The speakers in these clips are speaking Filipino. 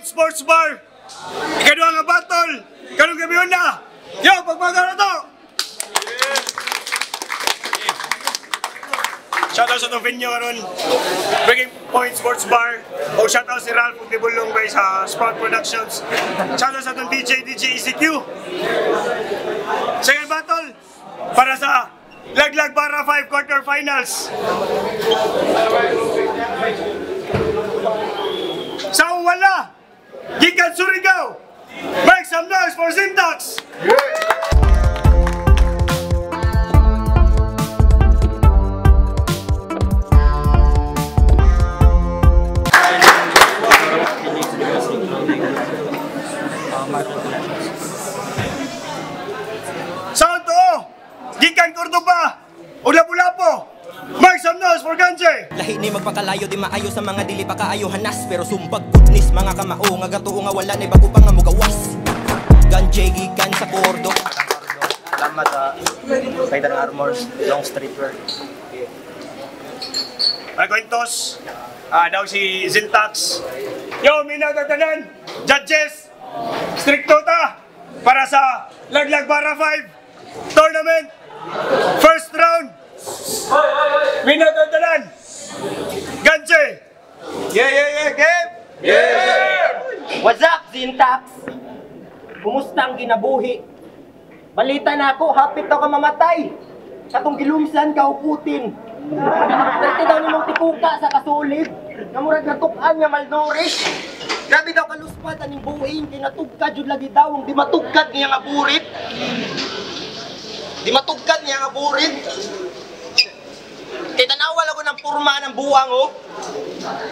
Sports Bar. Ikaduha nga battle. Karong gabi na. Yo, pagbaga na to. Shoutout sa itong venue karon. Breaking Point Sports Bar. O shoutout si Ralph Tibulong guys sa Sprout Productions. Shoutout sa itong DJ ECQ. Second battle para sa Laglag Barra 5 quarterfinals. Sa wala, gikan Surigao, make some noise for Syntax! Sa to, gikan Cordoba, Ulapu-Lapu, make some noise for Ganje! Lahi ni magpakalayo di maayo sa mga dili pa kaayo hanas pero sumbag goodness mga kamao nga gatuo nga wala na bago pa nga mugawas. Ganje gikan sa Cordo. Salamat sa Titan Armors, Long Street Wear. Nagkwentos, daw si Syntax. Yo, minagatanan, judges, stricto ta para sa Laglag Barra 5 tournament, first round. Minagatanan, Ganje. Game! What's up, Syntax? Kumusta ang ginabuhi? Balita na ako, hapit daw ka mamatay. Katong gilumsan ka uputin. Dati daw nimong tikuka sa kasulid. Namurag natukan nga malnourished. Grabe daw kaluspat aning buhin. Kinatugkad yun lagi daw. Di matugkad niya nga burit. Di matugkad niya nga burit. Kaya tanawal ako ng purma ng buwang, oh.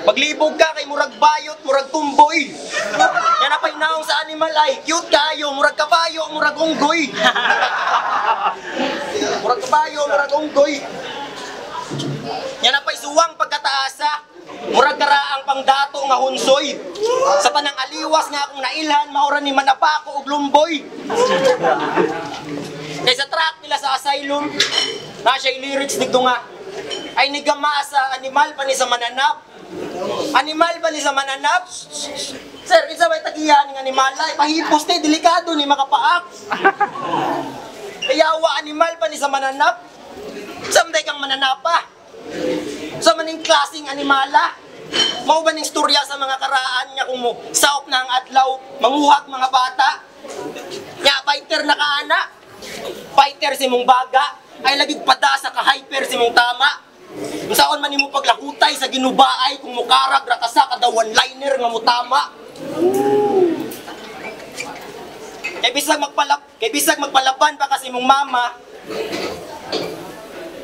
Paglibog ka kay murag bayot, murag tumboy. Yan na painaong sa animal ay, cute kayo, murag kabayo, murag unggoy. Murag kabayo, murag unggoy. Yan na paisuwang pagkataasa, murag karaang pangdato nga hunsoy. Sa tanang aliwas nga akong nailhan, maura ni manapako og lumboy. Kaya sa track nila sa asylum, na siya lyrics dito nga, ay nigama sa animal pa ni sa mananap. Animal pa ni sa mananap? Sir, isa may tagiyan ng animal ay pahipos ni, delikado ni makapaak. Kayawa animal pa ni sa mananap. Samday kang mananapa. Sa maning klaseng animala. Mao ba ning istorya sa mga karaan niya kung mo saop na ang adlaw, manguhag mga bata. Nya fighter na kaana. Fighter si mong baga. Ay lagig pada sa ka-hyper si mong tama. Kung saan man mo paglakutay sa ginubaay kung mukarag rakasa kada one-liner nga mo tama. Kay bisag magpalaban pa kasi mong mama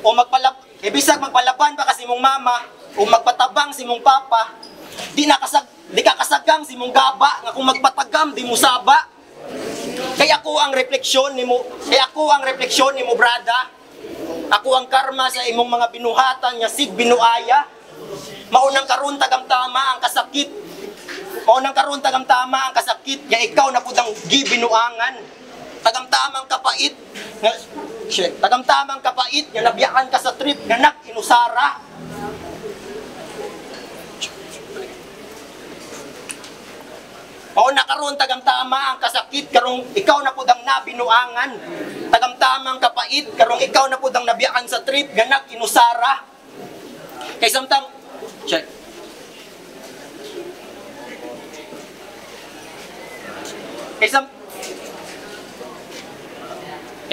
o magpalaban pa kasi mong mama o magpatabang si mong papa, di ka kasagang si mong gaba nga kung magpatagam di mo saba. Kaya ako ang refleksyon nimo brada. Ako ang karma sa imong mga binuhatan nga sig binuaya. Maunang karon tagam tama ang kasakit. Nga ikaw na pud ang gibinuangan. Tagam tamang kapait. Tagam tamang kapait nga nabiyaan ka sa trip nga nag-inusara. Mauna karon tagam tama ang kasakit karong ikaw na pud ang nabinuangan. Tagam tamang kapait karong ikaw na pud ang nabiyaan sa trip nga nag-inusara. Kay samtang check. Kay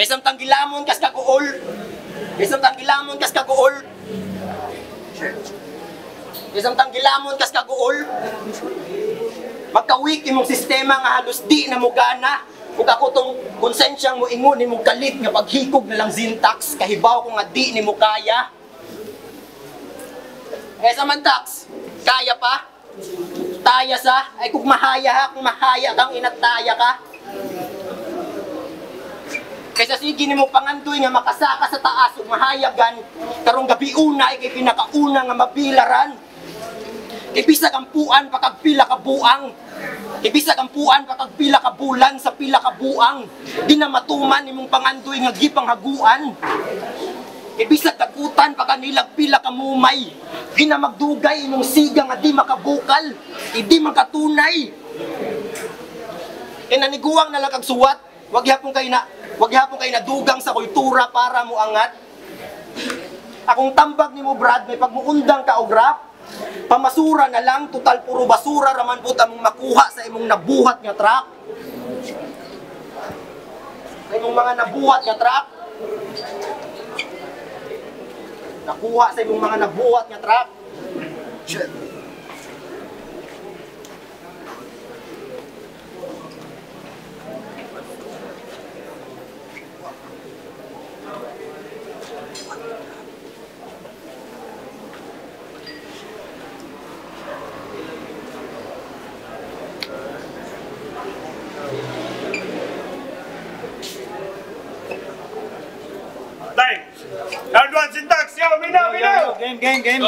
samtang gilamon kas kaguol. Kay samtang gilamon kas kaguol. Magkawik imong sistema nga halos di na mo gana. Kung ako tong konsensyang mo ingon ni mo kalit nga paghikog na lang Syntax, kahibaw ko nga di ni mo kaya. Eh sa Mantax, kaya pa? Taya sa? Ay kung mahaya kang inataya ka. Kaysa sige ni mo pangandoy nga makasaka sa taas ug mahayagan, karong gabi una ay kay pinakauna nga mabilaran. Ibisag ang puan pakagpila ka buang. Ibisag ang puan pakagpila ka bulan sa pila ka buang. Di na matuman imong pangandoy nga gipang haguan. Ibisag kagutan pakanilag pila ka mumay. Di na magdugay imong siga nga di makabukal. Di makatunay. Naniguang na lang kag suwat, wag yapon kay nadugang sa kultura para mo angat. Akong tambag nimo Brad, may pagmuundang ka og rap. Pamasura na lang, total puro basura raman pud among makuha sa imong nabuhat nga truck. Sa imong mga nabuhat nga truck. Nakuha sa imong mga nabuhat nga truck. Shit. Time. Round 1, syntax. Yo, minaw. Game.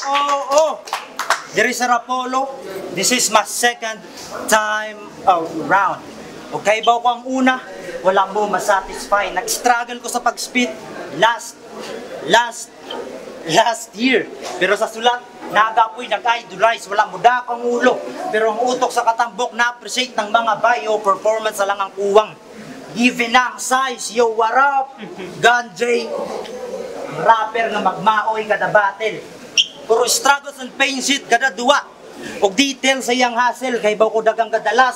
Oh. Diri sa Rapolo, this is my second time round. Okay ba ko ang una? Wala mo masatisfy. Nag-struggle ko sa pag-spit last year. Pero sa sulat, nagapoy nag-idolize. Wala mo da pang ulo. Pero ang utok sa katambok na-appreciate ng mga bio performance sa lang ang kuwang. Given ang size, yo, what up? Ganjay, rapper nga magmaoy kada battle. Puro struggles and pain shit kada duwa. Og detail sa iyang hustle, kay baw ko dagang dadagan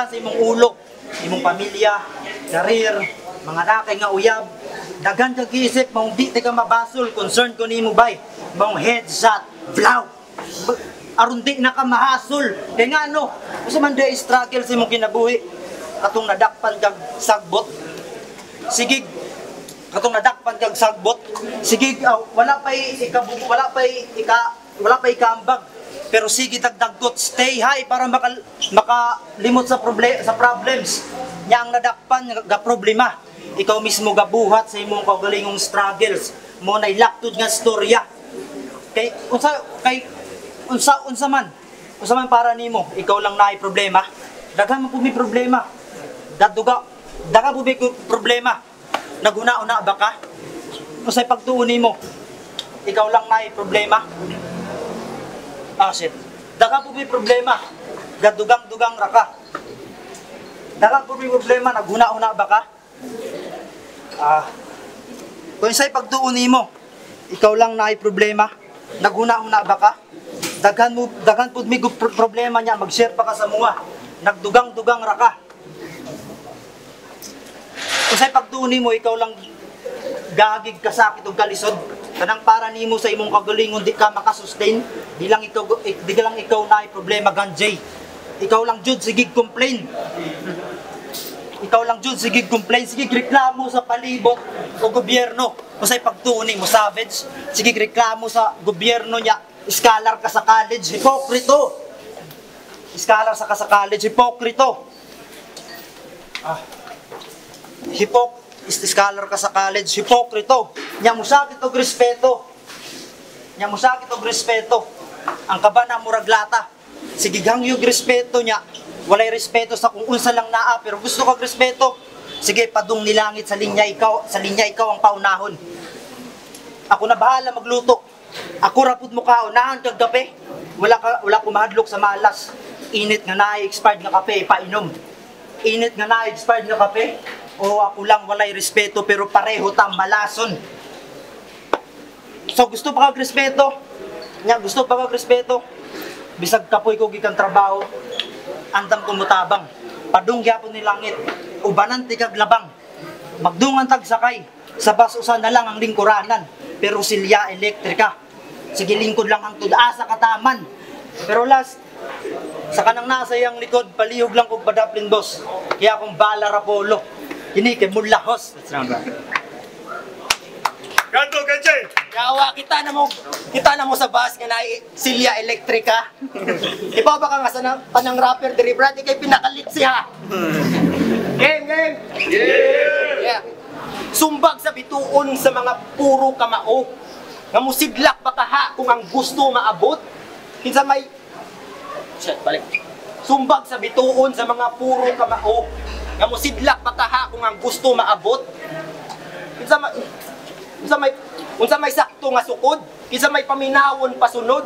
sa imong ulo. Imong pamilya, career, mga nakay nga uyab. Dagan kag isip, maong di ka mabasol, concern ko nimo bay. Maong headshot, blow. Aron di na ka mahasol. Kaya nga ano, kasi man di struggle sa imong kinabuhi. Katong nadakpan kag sagbot. Sige, katong nadakpan kag sagbot. Sige, wala pa ikambag. Pero sige dagdagot, stay high para makalimot sa problems. Nya ang nadakpan nga problema. Ikaw mismo gabuhat sa imong kaugalingong struggles. Mo nay laktod nga storya. Kay unsa man para nimo, ikaw lang naay problema. Daghan man pud may problema. Daga po may problema. Naguna-una ba ka? O sa'y pagtuon mo, ikaw lang na problema. Shit. Daga po may problema. Gadugang-dugang raka. Daga po may problema. Naguna-una ba ka? Kung sa'y pagtuon mo, ikaw lang na problema. Naguna-una ba ka? Dagan po may problema niya. Mag-share pa ka sa mga. Nagdugang-dugang raka. Kasi pagtuni mo, ikaw lang gagig kasakit o kalisod. Kanang para nimo sa imong kagalingon, di ka makasustain. Di lang ikaw na problema, ganjay. Ikaw lang jud, sige complain. Sige reklamo sa palibot o gobyerno. Kasi pagtuni mo, savage. Sige reklamo sa gobyerno niya. Scholar ka sa college, hipokrito. Scholar ka sa college, hipokrito. Nya mo sakit og respeto. Ang kaba na murag lata. Sige gangyog respeto niya. Walay respeto sa kung unsa lang naa, pero gusto kag respeto. Sige padung nilangit sa linya ikaw ang paunahon. Ako na bahala magluto. Ako rapud mo kaunahan kag kape. Wala ko mahadlok sa malas. Init nga naay expired nga kape, painom. O ako lang walay respeto pero pareho tam malason. So gusto pa kag respeto? Bisag kapoy ko gikan trabaho, andam ko mutabang. Padung gyapon ni langit, ubanan ti kag labang. Magdungan tag sakay, sa bus usa na lang ang lingkuranan, pero silya elektrika. Sige lingkod lang ang tud-asa kataman. Pero last, sa kanang nasa iyang likod, palihog lang kog badaplin boss. Kaya akong bala Rapolo. Kini kay mulahos. That's round one. Ganto, Ganjay! Yawa, kita na mo sa bus nga na silya elektrika. Ipaw ba ka nga sa panang rapper diri Brad, ikay pinakalit siya. Game! Yeah. Sumbag sa bituon sa mga puro kamao. Nga musidlak bakaha kung ang gusto maabot. Kinsa may sumbag sa bituon sa mga puro kamao. Nga musidlak bakaha kung ang gusto maabot. Unsa may sakto nga sukod, kinsa may paminawon pasunod.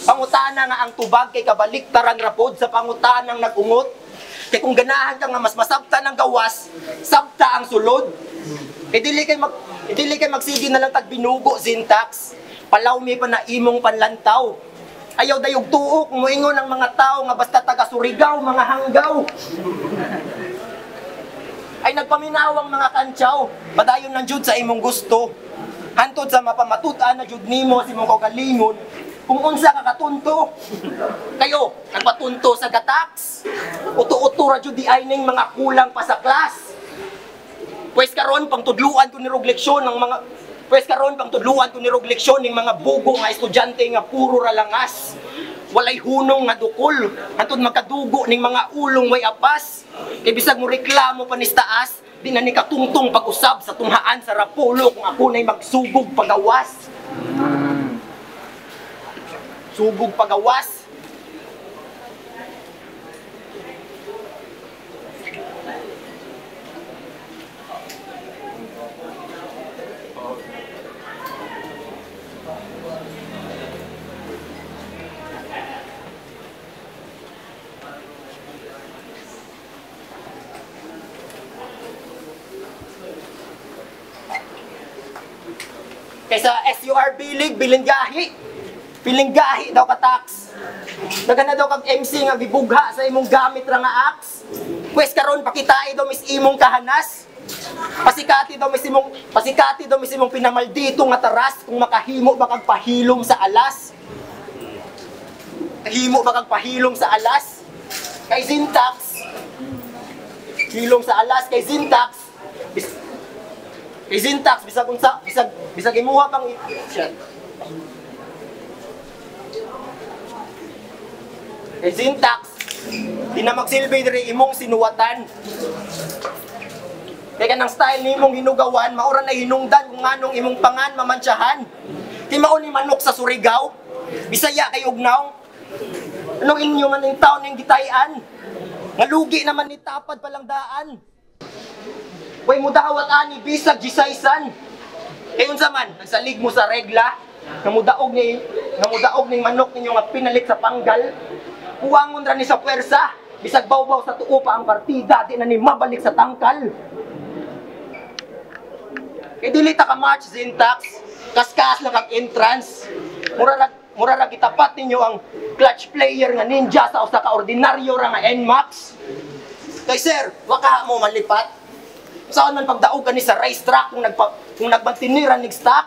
Pangutana nga ang tubag kay kabaliktaran rapod sa pangutanang nag-ungot. Kay kung ganahan ka nga mas masabta ng gawas, sabta ang sulod. Dili kay magsigi na lang tag binugo syntax. Palawmi pa na imong panlantaw. Ayaw dayog tuok moingon ng mga tao nga basta taga Surigao, mga hanggaw. Ay nagpaminawang mga kantsaw, padayon ng jud sa imong gusto. Hantod sa mapamatutan na jud nimo sa imong kaugalingon, kung unsa ka katunto. Kayo, nagpatunto sa gatax. Uto-uto ra jud di ay ning mga kulang pa sa klas. Pues karon pangtudluan ko ni rog leksyon ng mga leksyon ning mga bugo nga estudyante nga puro ra langas. Walay hunong nga dukol, hantod magkadugo ning mga ulong way apas. Kay bisag mo reklamo pa ni taas, di na ni katungtong pag-usab sa tunghaan sa Rapolo kung ako na'y magsugog pagawas. Sugog pagawas. Kaysa SUR bilig, bilinggahi. Bilinggahi daw ka tax. Nagana daw kag MC nga gibugha sa imong gamit ra nga ax. Pwes karon pakitai daw mis imong kahanas. Pasikati daw mis imong pinamaldito nga taras kung makahimo ba kag pahilom sa alas. Kahimo ba kag pahilom sa alas? Kay syntax. Hilom sa alas kay syntax. Syntax bisag unsa bisag imuha pang syntax di na magsilbi diri imong sinuwatan. Kaya kanang style nimong hinugawan maura na hinungdan kung nganong imong pangan mamantsahan. Di mao ni manok sa Surigao, Bisaya kay ugnaw. Anong inyo man ning taon ning gitayan? Ngalugi naman ni tapad palang daan. Way mo dawat ani bisag gisaysan. Kay unsa man nagsalig mo sa regla, namudaog ning manok ninyo nga pinalit sa panggal. Puwangon ra ni sa puwersa, bisag bawbaw sa tuo pa ang partida, di na ni mabalik sa tangkal. Kay dili ta ka match syntax, kaskas lang ang entrance. Mura ra gitapat ninyo ang clutch player nga ninja sa usa ka ordinaryo ra nga NMAX. Kay sir, waka mo malipat. Saan man pagdaog kani sa racetrack kung nagbantiniran nig stock?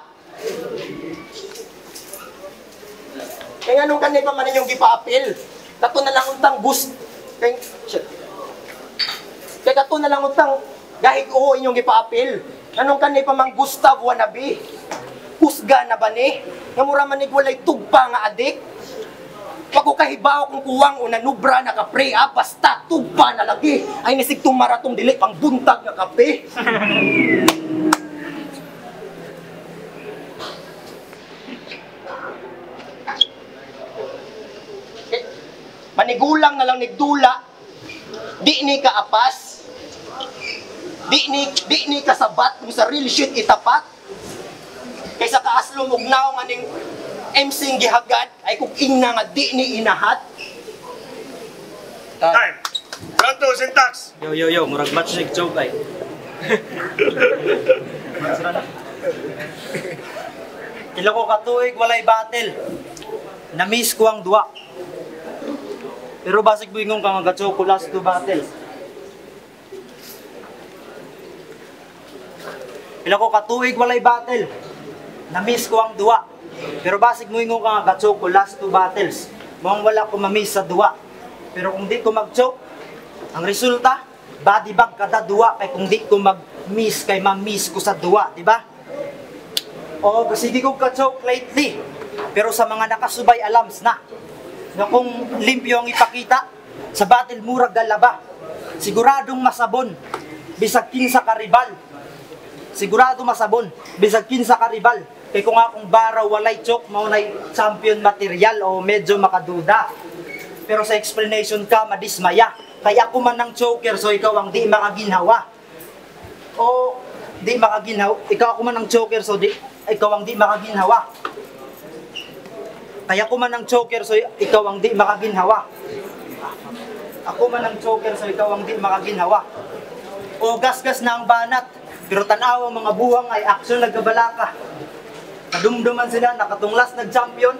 Kaya nung kanay pa man inyong gipapil, kato na lang untang boost. Kaya kato na lang untang gahit oo inyong gipapil. Anong kanay pa mang Gustav wannabe? Husga na ba ni? Nga mura man walay tugpa nga adik? Pag ko kahibaw kung kuwang o nanubra na kapre, basta tugpa na lagi. Ay nasigtong maratong dili pang buntag nga kape. Manigulang na lang nigdula, di ni ka apas, di ni kasabat kung sa real shit itapat. Kaysa kaaslong ugnaw nga ning MC gihagad ay kung ina nga di ni inahat. Time. Round 2, syntax. Yo, murag match sig joke ay. Ilo ko katuig walay battle. Na-miss ko ang duwa. Pero basig buingong ka nga gacho ko last 2 battles. Ilo ko katuig walay battle. Na-miss ko ang duwa. Pero basig mo ingong ka nga gacho ko last 2 battles. Mukhang wala ko ma-miss sa duwa. Pero kung di ko mag-choke, ang resulta, body bag kada duwa. Kaya kung di ko mag-miss, kay ma-miss ko sa duwa, di ba? O, sige ko ka-choke lately. Pero sa mga nakasubay alams na kung limpyo ang ipakita, sa battle murag galaba. Siguradong masabon, bisag kinsa karibal. Sigurado masabon, bisag kinsa karibal. Kaya kung akong baraw walay choke, maunay champion material o medyo makaduda. Pero sa explanation ka, madismaya. Kaya ako man ng choker, so ikaw ang di makaginhawa. O di makaginhawa, ikaw ako man ng choker, so ikaw ang di makaginhawa. Kaya ko man ang choker, so ikaw ang di makaginhawa. Ako man ang choker, so ikaw ang di makaginhawa. O gasgas na ang banat, pero tanaw ang mga buhang ay aksyon nagkabalaka. Kadumduman sila, nakatunglas nag-champion.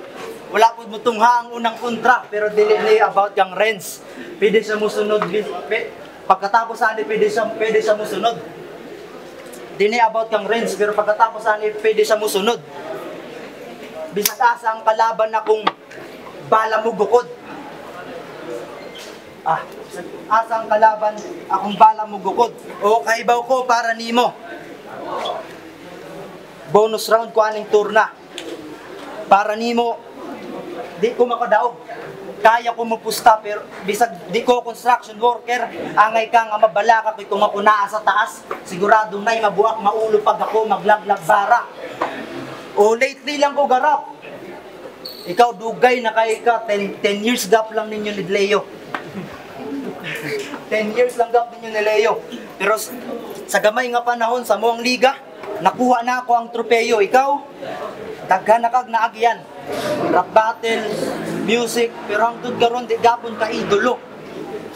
Wala po mutungha ang unang kontra, pero dili ni about kang Renz. Pwede siya musunod, pagkatapos ani pwede siya musunod. Dili about kang Renz, pero pagkatapos ani pwede siya musunod. Bisag asa ang kalaban na kung bala mo gukod. Asa ang kalaban akong bala mo gukod. O kaibaw ko para nimo. Bonus round ko aning turna. Para nimo, di ko makadaog. Kaya ko mapusta pero bisag di ko construction worker, angay ka nga mabalaka kay kung ako naa sa taas, sigurado na'y mabuak maulo pag ako maglaglag bara. O lately lang ko garap. Ikaw dugay na kay ka 10 years gap lang ninyo ni Leo. 10 years lang gap ninyo ni Leo. Pero sa gamay nga panahon sa moang liga, nakuha na ako ang tropeyo. Ikaw, daghan na kag naagyan. Rap battle, music, pero hangtod karon di gapon ka idolo.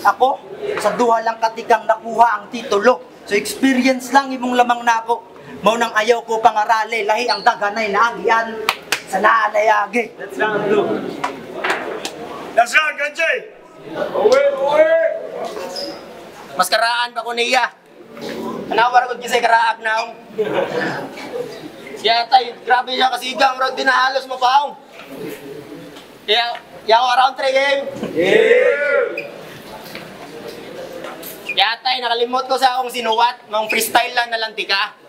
Ako, sa duha lang katikang nakuha ang titulo. So experience lang imong lamang nako. Mao nang ayaw ko pangarali, lahi ang daghanay naagyan sa naalayagi. Let's round, Blue. Let's round, Ganjay! Uwe! Mas karaan pa ko niya. Anawar ko kisay karaag na akong. Kaya tay, grabe siya kasigang, rag dinahalos mo pa akong. Kaya, yaw around 3 game. Kaya tay, nakalimot ko sa akong sinuwat, mga freestyle lang nalanti ka.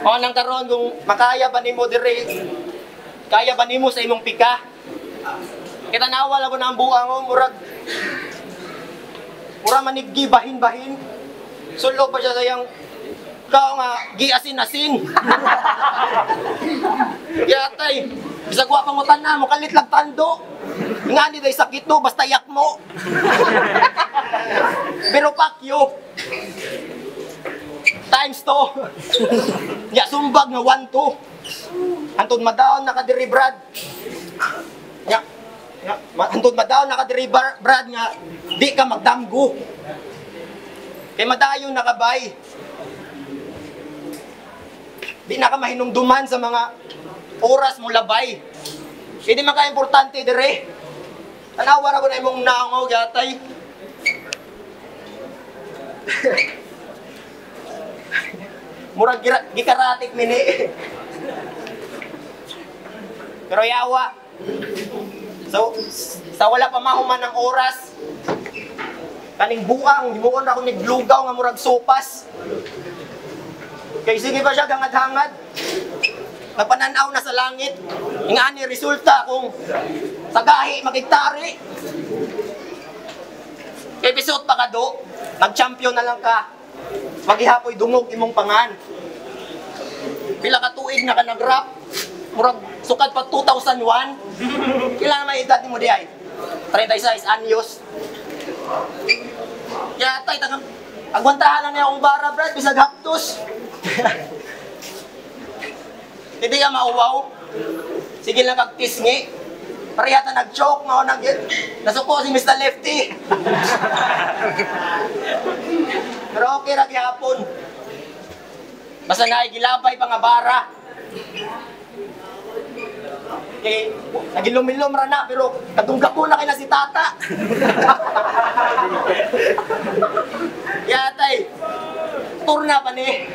O nang karon kung makaya ba nimo dire, kaya ba nimo sa imong pika? Kita nawal ako na ang buang mo, murag maniggi, bahin-bahin. Sulo pa siya sayang, kao nga, giasin-asin. Kaya tay, bisag wa pangutan na mo, kalit lang tando. Nga ni day sakit no, basta yak mo. Pero pakyo. Times to. Ya sumbag nga 1-2. Antod madaon nakadiri Brad. Ya. Antod madaon nakadiri Brad nga di ka magdamgo. Kay madayon nakabay. Di na ka mahinumduman sa mga oras mo labay. Hindi man ka importante dire. Tanawar ako na imong naangog yatay. Murag gikaratik mini. Pero yawa. So, sa wala pa mahuman ng oras, kaning buang, himuon ako niglugaw nga murag sopas. Kay sige pa siya gangad-hangad. Napananaw na sa langit. Nga ni resulta kung sa gahi magigtari. Kay pisot pa ka do, nag-champion na lang ka. Magihapoy dungog imong pangan. Pila ka tuig na ka nag-rap. Murag sukad pa 2001. Kailan may edad mo di ay? 36 anyos. Kaya tay, agwantahan lang niya akong bara, Brad, bisag haptos. Hindi ka mauwaw. Sige lang kag-tisngi. Parehata nag-choke, nasuko si Mr. Lefty. Pero okay ra gyapon. Basta naigilabay pa nga bara. Okay, nagilumilom ra na pero kadungga ko na kay na si tata. Yatay. Turna pa ni.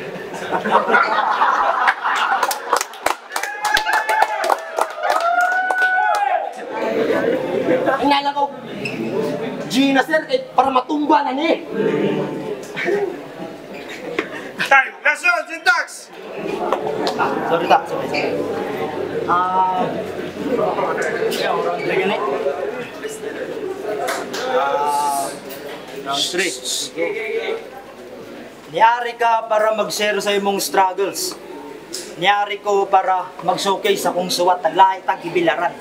Inala ko Gina sir para matumba na ni. Time! Let's round, Syntax! Sorry tak, sorry. Lagi ni. Round 3. Niyari ka para mag-share sa imong struggles. Niyari ko para mag-showcase akong suwat. Taglahi tag ibilaran.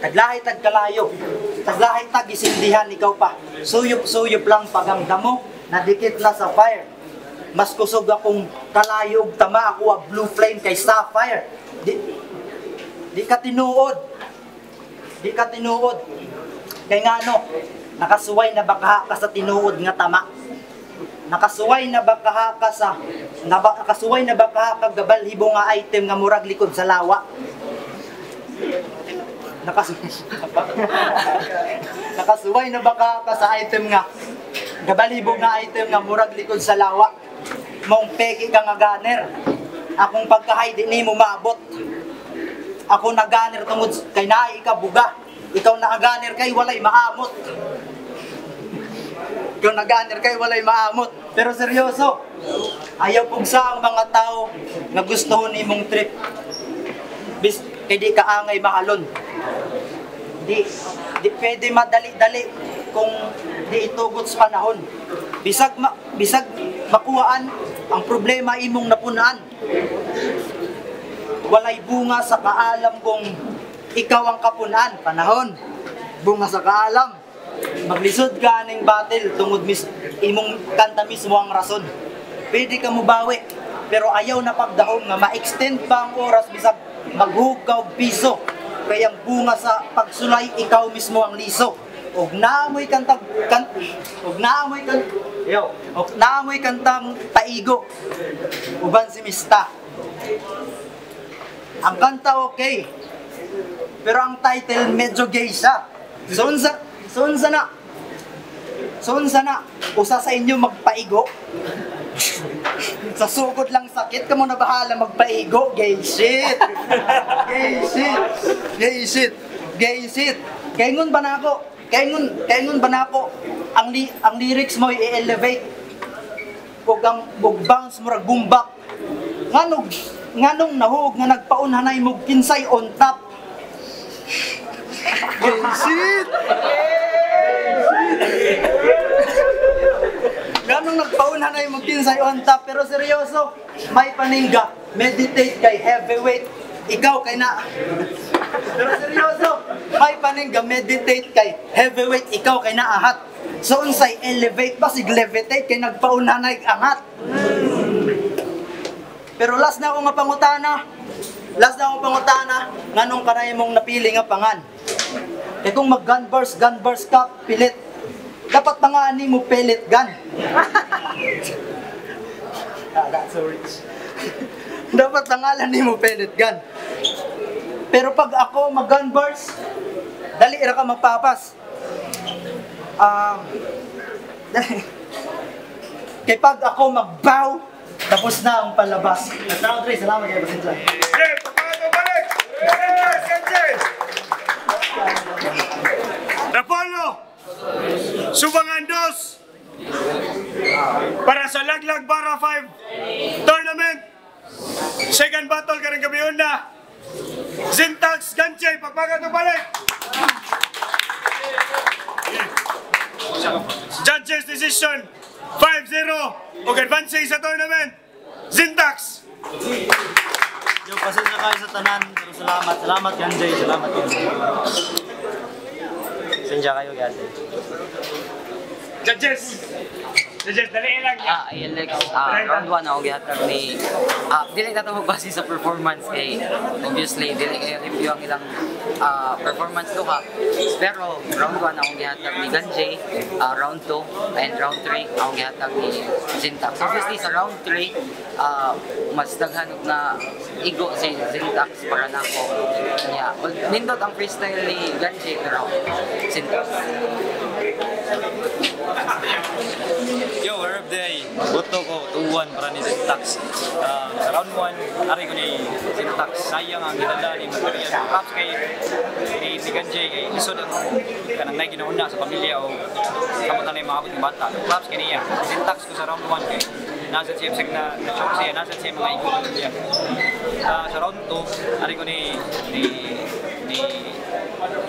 Taglahi tag kalayo. Taglahi tag isindihan ikaw pa. Suyop-suyop lang pagangda mo. Nadikit na sa fire. Mas kusog akong kalayog, tama ako ang blue flame kay sapphire. Di ka tinuod. di ka tinuod. Kay nga no, nakasuway na baka ka sa tinuod nga tama. Nakasuway na baka ka sa nakasuway na baka ka gabalhibo nga item nga murag likod sa lawa. Nakasuway na baka ka sa item nga gabalhibo nga item nga murag likod sa lawa. Mong peki ka nga ganer. Akong pagkahay di nimo maabot. Ako naganer tungod kay naay ka buga. Ikaw naganer kay walay maamot. Ikaw naganer kay walay maamot. Pero seryoso, ayaw pugsa ang mga tao nga gusto nimong trip. Bis kay di ka angay mahalon. Di pwede madali-dali kung di itugot sa panahon. Bisag makuhaan ang problema imong napunaan. Walay bunga sa kaalam kung ikaw ang kapunan. Panahon, bunga sa kaalam. Maglisod ka ng battle tungod imong kanta mismo ang rason. Pwede ka mubawi, pero ayaw na pagdahom nga ma-extend pa ang oras bisag maghugaw piso. Kaya ang bunga sa pagsulay, ikaw mismo ang liso. Og naamoy kantang paigo. Uban si Mista. Ang kanta okay, pero ang title medyo gay siya. Sunsa na, usa sa inyo magpaigo. Sa sugod lang sakit, kamo na bahala magpaigo. Gay shit. Kaingon ba na ako, ang lyrics mo i-elevate. Ug ang bounce mo rag bumbak. Nganong nahug nga nagpaunhanay mo kinsay on top. Shit! Nganong nagpaunhanay mo kinsay on top. Pero seryoso, may paningga, meditate kay heavyweight. Ikaw kay na. Pero seryoso, may paningga, meditate kay heavyweight. Ikaw kay naahat. So unsay elevate, basig levitate kay nagpaunhanay angat. Pero last na ako pangutana, nganong kanay mong napili nga pangan. Eh kung mag-gun burst ka, pilit. Dapat pangani mo pellet gun. That's so rich. Dapat pangalan ni mo pellet gun. Pero pag ako mag-gun burst, dali ra ka magpapas. Kay pag ako mag-bow, tapos na ang palabas. Round 3, salamat kayo, Basintla. Okay, balik! Rapolo! Subangan 2 para sa Laglag Bara 5 tournament. Second battle ka rin gabi na. Zintax Ganche, pagpagat balik! Judges decision 5-0 og advancing sa tournament. Zintax. Yo, pasensya kayo sa tanan, pero salamat. Salamat Ganjay, salamat Ganjay. Pasensya kayo Ganjay. Judges, dali lang. Alex, round 1 ako gihatag ni dili na ito magbase sa performance kay obviously dili kayo review ang ilang performance duha. Pero round 1 ako gihatag ni Ganjay, round 2 and round 3 ako gihatag ni Zintax. Obviously sa round 3 mas daghan na igo si Zintax para nako niya. Nindot ang freestyle ni Ganjay pero Zintax. Yo, we're up day. Boto ko 2-1 para ni Zintax. Sa round 1, ari ko ni Zintax. Sayang ang ginala ni material. Perhaps kay Ganjay, kay isod ang kanang nay ginauna sa pamilya o kamutan na maabot ng bata. Perhaps kay niya. Zintax ko sa round 1 kay nasa siya na choke siya, nasa siya mga iguan niya. Sa round 2, ari ko ni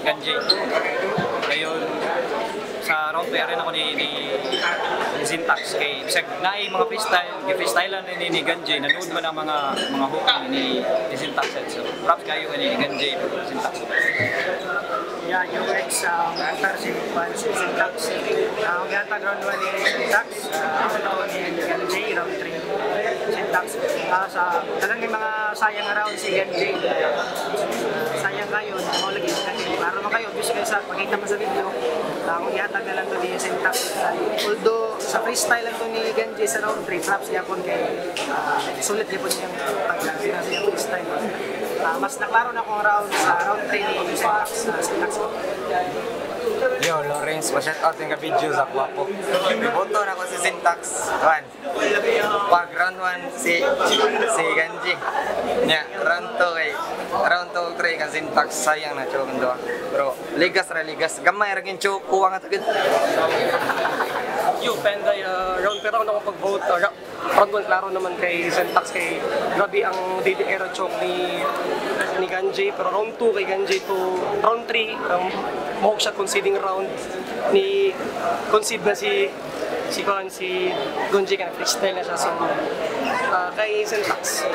Ganjay. Ngayon, sa round 2 rin ako ni Zintax kay bisag naay mga freestylean ni Ganjay, nanood man ang mga hook ni Zintax. So props kayo ni Ganjay Zintax. Yeah, yung ex antar si Zintax. Ang gatag round 1 ni Zintax, ako ni Ganjay round 3 Zintax. Sa talagang mga sayang round si Ganjay. Sayang kayo, mo lagi kasi klaro man kayo, obviously kayo sa pakita man sa video. Kung ihatag na lang to ni Syntax. Although sa freestyle lang to ni Ganji sa round 3, props yapon kay sulit yapon yung taglang sila sa freestyle. Mas naklaro na kung round sa round 3 ni Syntax ko. Yo, Lawrence, pa-shoutout yung ka-video sa Kwapo. Iboto na ko si Syntax. Juan. Pag round 1 si Ganji. Nya, round 2 3 kan Syntax sayang na chokan doa. Bro, ligas. Gamay ra gin chok kuwang atagid. Yo, Penday, round pero ako pag-vote. Round 1 klaro naman kay Syntax kay grabe ang daily era choke ni Ganji, pero round 2 kay Ganji to round 3 mahok siya conceding round ni concede na si Ganji ka freestyle na siya, so kay Syntax